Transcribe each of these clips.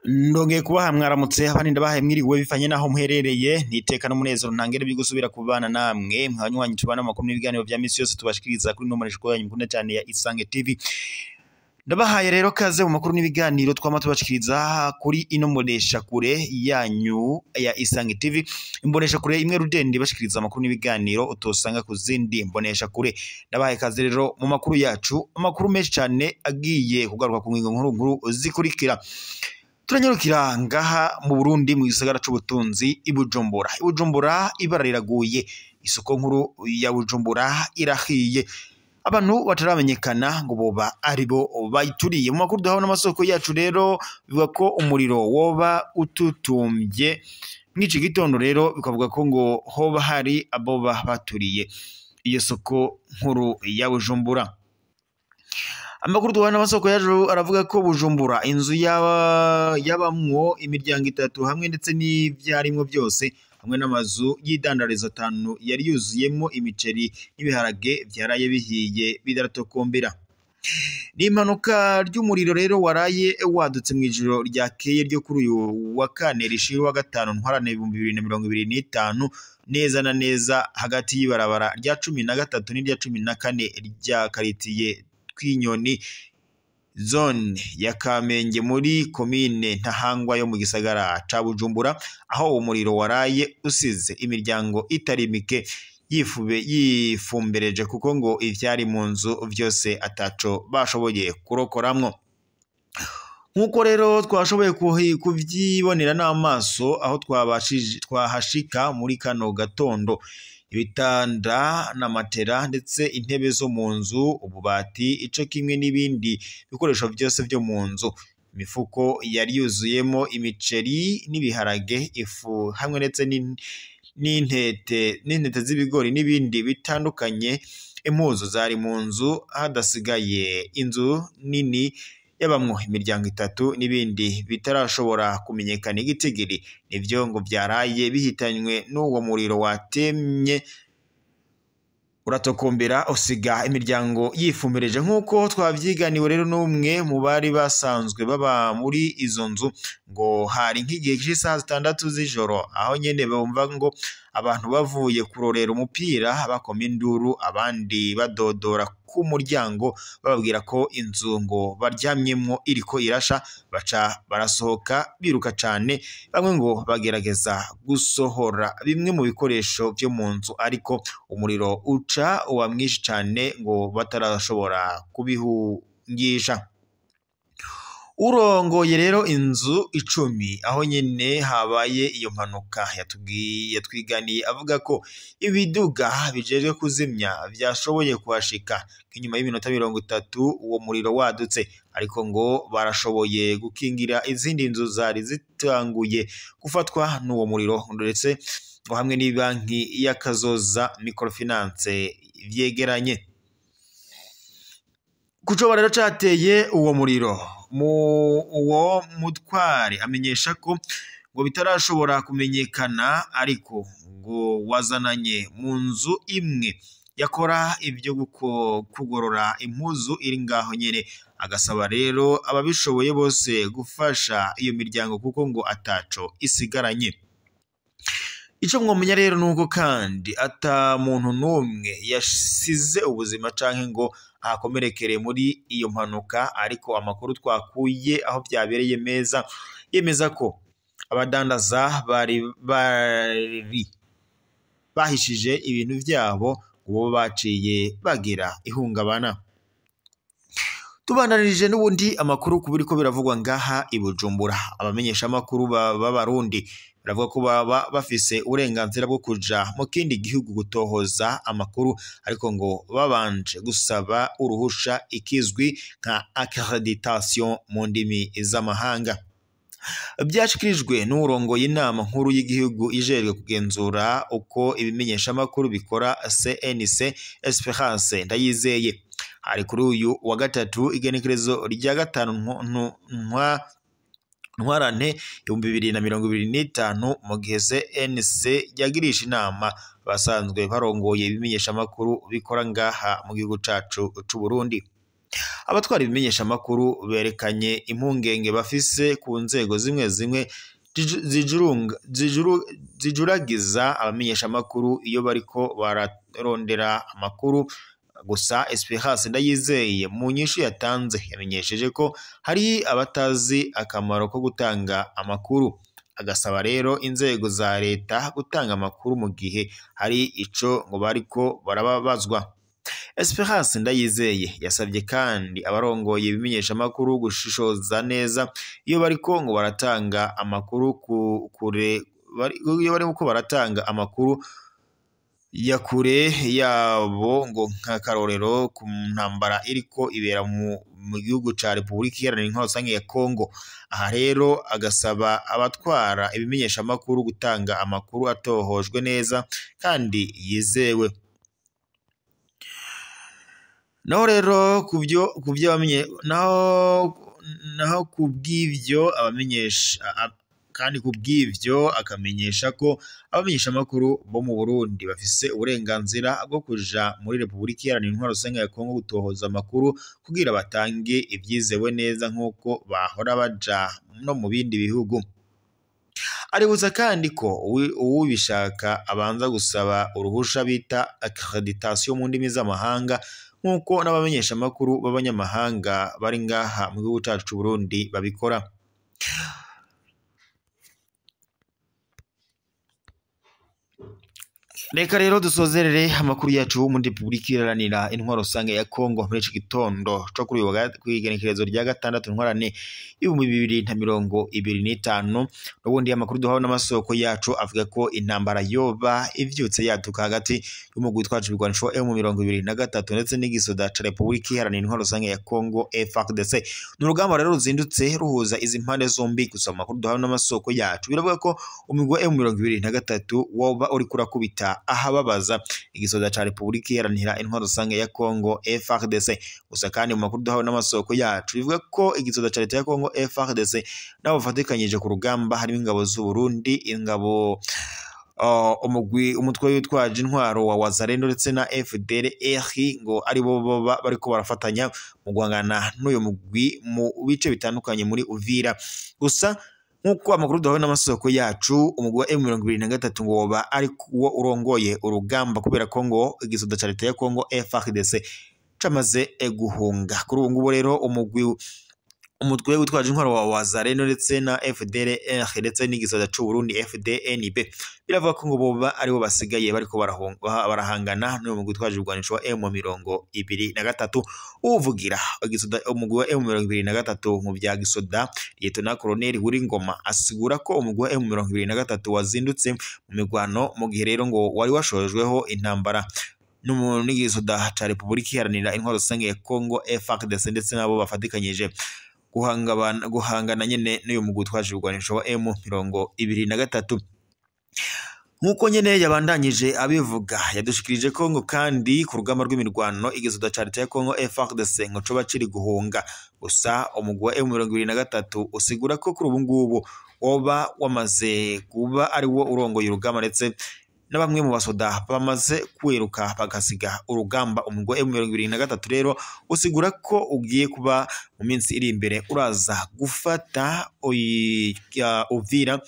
Ndongeye kubaha mwaramutse abandi ndabahaye mwiriwe bivanye naho muherereye niteka n'umunezero ntangere bigusubira kubana namwe mwanywanyi tubana amakuru n'ibiganiro vya misi yose tubashikiriza kuri nomoresho yanyu mukunda cyane ya Isange TV. Ndabahaye rero kaze mu makuru n'ibiganiro twama tubashikiriza kuri inomoresha kure yanyu ya Isange TV. Imbonesha kure imwe rudende bashikiriza amakuru n'ibiganiro utosanga ku zindi mbonesha kure. Ndabahaye kaze rero mu makuru yacu, amakuru menshi cyane agiye kugaruka ku ngingo nkuru zikurikira. Turanyarukira ngaha mu Burundi mu gisagara c'ubutunzi Ibujumbura. Ibujumbura ibara riraguye, isoko nkuru ya Bujumbura irahiye. Abantu bataramenyekana ngo boba aribo bayituriye. Mu makuru duhawe n'amasoko yacu rero bivuga ko umuriro woba ututumbye mw'iki gitondo, rero bikavuga ko ngo hoba hari aboba baturiye iyo soko nkuru ya Bujumbura. Amakuru duhana amasoko yacu aravuga ko Bujumbura inzu yabamwo imiryango 3 hamwe ndetse n'ivyarimwo byose hamwe n'amazu y'idandarizo 5 yari yuzuyemo imiceri n'ibiharage byaraye bihiye bidaratokombera. Ni impanuka ry'umuriro rero waraye wadutse mu ijoro ryakeye ryo kuri uyu wa kane rishira wa gatanu ntwarane 2025 neza na neza hagati y'ibarabara rya 13 n'irya 14 rya karitiye Twinyoni zone ya Kamenge muri komine Ntahangwa yo mu gisagara ca Bujumbura, aho umuriro waraye usize imiryango itari mike yifumbereje kuko ngo ivyari mu nzu vyose ataco bashoboye kurokoramwo. Nkuko rero twashoboye kuvyibonera n'amaso aho twahashika muri kano gatondo, ibitanda na matera ndetse intebe zo mu nzu, ububati, ico kimwe n'ibindi bikoresho byose byo mu nzu. Imifuko yari yuzuyemo imiceri n'ibiharage, ifu hamwe ndetse n'intete z'ibigori n'ibindi bitandukanye. Impuzu zari mu nzu hadasigaye inzu nini yabamwo imiryango 3 n'ibindi bitarashobora kumenyekana igitigiri, nivyo ngo byaraye bihitanywe n'uwo muriro watemye uratokombera usiga imiryango yifumbereje. Nkuko twavyiganiwe rero n'umwe mu bari basanzwe baba muri izo nzu, ngo hari nk'igihe cy'isaha 6 z'ijoro aho nyene bumva ngo abantu bavuye kurorera umupira bakoma induru, abandi badodora ku muryango bababwira ko inzu ngo baryamyemwo iriko irasha, baca barasohoka biruka cane. Bamwe ngo bagerageza gusohora bimwe mu bikoresho byo mu nzu, ariko umuriro uca uwa mwinshi cane ngo batarashobora kubihungisha. Urongoye rero inzu 10 aho nyene habaye iyo mpanuka yatwiganiye avuga ko ibiduga bijejwe kuzimya vyashoboye kuhashika inyuma y'iminota 30 uwo muriro wadutse, ariko ngo barashoboye gukingira izindi nzu zari zitanguye gufatwa n'uwo muriro, ndetse ngo hamwe n'ibanki y'Akazoza Microfinance vyegeranye. Kuco rero cateye uwo muriro, uwo mutware amenyesha ko ngo bitarashobora kumenyekana, ariko ngo wazananye mu nzu imwe yakora ibyo kugorora impuzu iri ngaho nyene. Agasaba rero ababishoboye bose gufasha iyo miryango kuko ngo ataco isigaranye. Ico mwomenya rero nuko kandi ata muntu numwe yasize ubuzima canke ngo akomerekere muri iyo mpanuka, ariko amakuru twakuye aho byabereye yemeza ko abadandaza bari bahishije ibintu vyabo ngo baciye bagira ihungabana. Tubandanirije n'ubundi amakuru kubiriko biravugwa ngaha Ibujumbura. Abamenyesha amakuru b'Abarundi baravuga ko baba bafise uburenganzira bwo kuja mu kindi gihugu gutohoza amakuru, ariko ngo babanje gusaba uruhusha ikizwi nka accreditation mu ndimi z'amahanga. Byashikirijwe n'urongoye inama nkuru y'igihugu ijejwe kugenzura uko ibimenyesha amakuru bikora CNC Esperance Ndayizeye. Hari kuri uyu wa gatatu igenekerezo rya 5 ntwarante 2025 mu gihe CNC yagirisha inama basanzwe barongoye ibimenyesha makuru bikora ngaha mu gihugu cacu c'u Burundi. Abatwara ibimenyesha makuru berekanye impungenge bafise ku nzego zimwe zimwe zijuragiza abamenyesha makuru iyo bariko bararondera amakuru. Gusa Esperance Ndayizeye mu nyishu yatanze yamenyesheje ko hari abatazi akamaro ko gutanga amakuru, agasaba rero inzego za leta gutanga amakuru mu gihe hari ico ngo bariko barababazwa. Esperance Ndayizeye yasabye kandi abarongoye ibimenyesha makuru gushishoza neza iyo bariko ngo baratanga amakuru baratanga amakuru ya kure yabo ngo nk'akarorero ku ntambara iriko ibera mu gihugu ca Repubulika Iharanira Intwaro Rusange ya Kongo. Aha rero agasaba abatwara ibimenyesha makuru gutanga amakuru atohojwe neza kandi yizewe. Naho rero kubw'ivyo abamenyesha kandi kubw'ivyo akamenyesha ko abamenyesha makuru bo mu Burundi bafise uburenganzira bwo kuja muri Repubulika Iharanira Intwaro Rusange ya Kongo gutohoza amakuru kugira batange ivyizewe neza nk'uko bahora baja no mu bindi bihugu. Aributsa kandi ko uwubishaka abanza gusaba uruhusha bita accreditation mu ndimi z'amahanga nk'uko n'abamenyesha makuru b'abanyamahanga bari ngaha mu gihugu cacu c'u Burundi babikora. Reka rero dusozerere amakuru yacu muri Repubulika Iharanira Intwaro Rusange ya Kongo muri iki gitondo cyo kuri igenekerezo rya 6 ntwarante 2025. N'ubundi amakuru duhawe n'amasoko yacu avuga ko intambara yoba ivyutse yaduka hagati y'umugwi twaje ibigwanisho M23 ndetse n'igisoda ca Repubulika Iharanira Intwaro Rusange ya Kongo FARDC. N'urugamba rero ruzindutse ruhuza izi mpande zombi. Gusa amakuru duhawe n'amasoko yacu biravuga ko umugwi M23 woba uri kurakubita ahababaza igisoda ca Repubulika Iharanira Intwaro Rusange ya Kongo FARDC. Gusa kandi mu makuru duhawe n'amasoko yacu bivuga ko igisoda ca leta ya Kongo FARDC nabo bafatikanyije ku rugamba harimo ingabo z'u Burundi, ingabo umutwe witwaje intwaro wa Wazalendo ndetse na FDLR ngo ari bo bariko barafatanya mu guhangana n'uyo mugwi mu bice bitandukanye muri Uvira. Gusa nk'uko amakuru duhawe n'amasoko yacu umugwi wa M23 ngo woba ari wo urongoye urugamba kubera ko ngo igisoda ca leta ya Kongo FARDC camaze guhunga. Kuri ubu ngubu rero umutwe witwaje intwaro wa Wazalendo ndetse na FDLR ndetse n'igisoda c'u Burundi FDNB biravuga ko ngo boba ari bo basigaye bariko barahangana n'uwo mugwi witwaje ibigwanisho wa M23. Uvugira igisoda umugwi wa M23 mu bya gisoda Lieutenant Colonel Ngoma asigura ko umugwi wa M23 wazindutse mu migwano mu gihe rero ngo wari washojweho intambara n'igisoda ca Repubulika Iharanira Intwaro Rusange ya Kongo FARDC ndetse nabo bafatikanyije guhangana nyene n'uyu mugwi twaje ibigwanisho wa M23. Nkuko nyene yabandanyije abivuga yadushikirije ko ngo kandi ku rugamba rw'imirwano igisoda ca leta ya Kongo FARDC ngo coba ciri guhunga. Gusa umugwi wa M23 usigura ko kuri ubu ngubu woba wamaze kuba ari wo urongoye urugamba ndetse na bamwe mu basoda bamaze kwiruka bagasiga urugamba. Umugwi wa M23 rero usigura ko ugiye kuba mu minsi iri imbere uraza gufata Uvira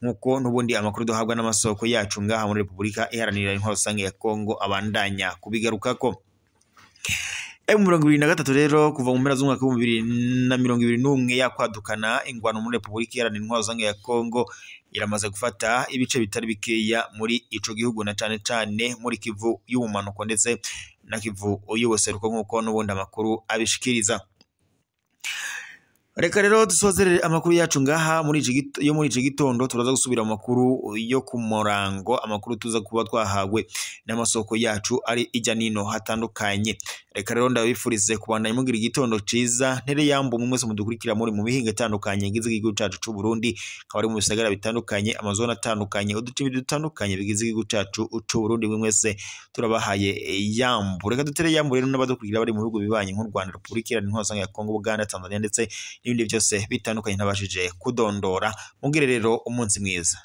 nkuko n'ubundi amakuru duhabwa n'amasoko yacu ngaha muri Repubulika Iharanira Intwaro Rusange ya Kongo abandanya kubigarukako. M23 rero kuva mu mpera z'umwaka wa 2021 yakwadukana ingwano muri Repubulika Iharanira Intwaro Rusange ya Kongo iramaze gufata ibice bitari bikeya muri ico gihugu na cane cane muri Kivu y'ubumanuko ndetse na Kivu y'ubuseruko nkuko n'ubundi amakuru abishikiriza. Reka rero dusozerere amakuru yacu ngaha muri iki gitondo turaza gusubira mu makuru yo ku murango, amakuru tuza kuba twahawe n'amasoko yacu ari ijya nino hatandukanye. reka rero ndabifurize kubandanya mugira igitondo ciza ntere yambo mwese mudukurikira muri mu bihinga itandukanye gize igihugu cacu c'u Burundi kabari mu bisagara bitandukanye amazona atandukanye uduce dutandukanye bigize igihugu cacu c'u Burundi mwese turabahaye yambo reka dutere yambo rero n'abadukurikira bari mu bihugu bibanye nk'u Rwanda Repubulika Iharanira ya Kongo Uganda Tanzania ndetse n'ibindi byose bitandukanye ntabashije kudondora mugire rero umunsi mwiza.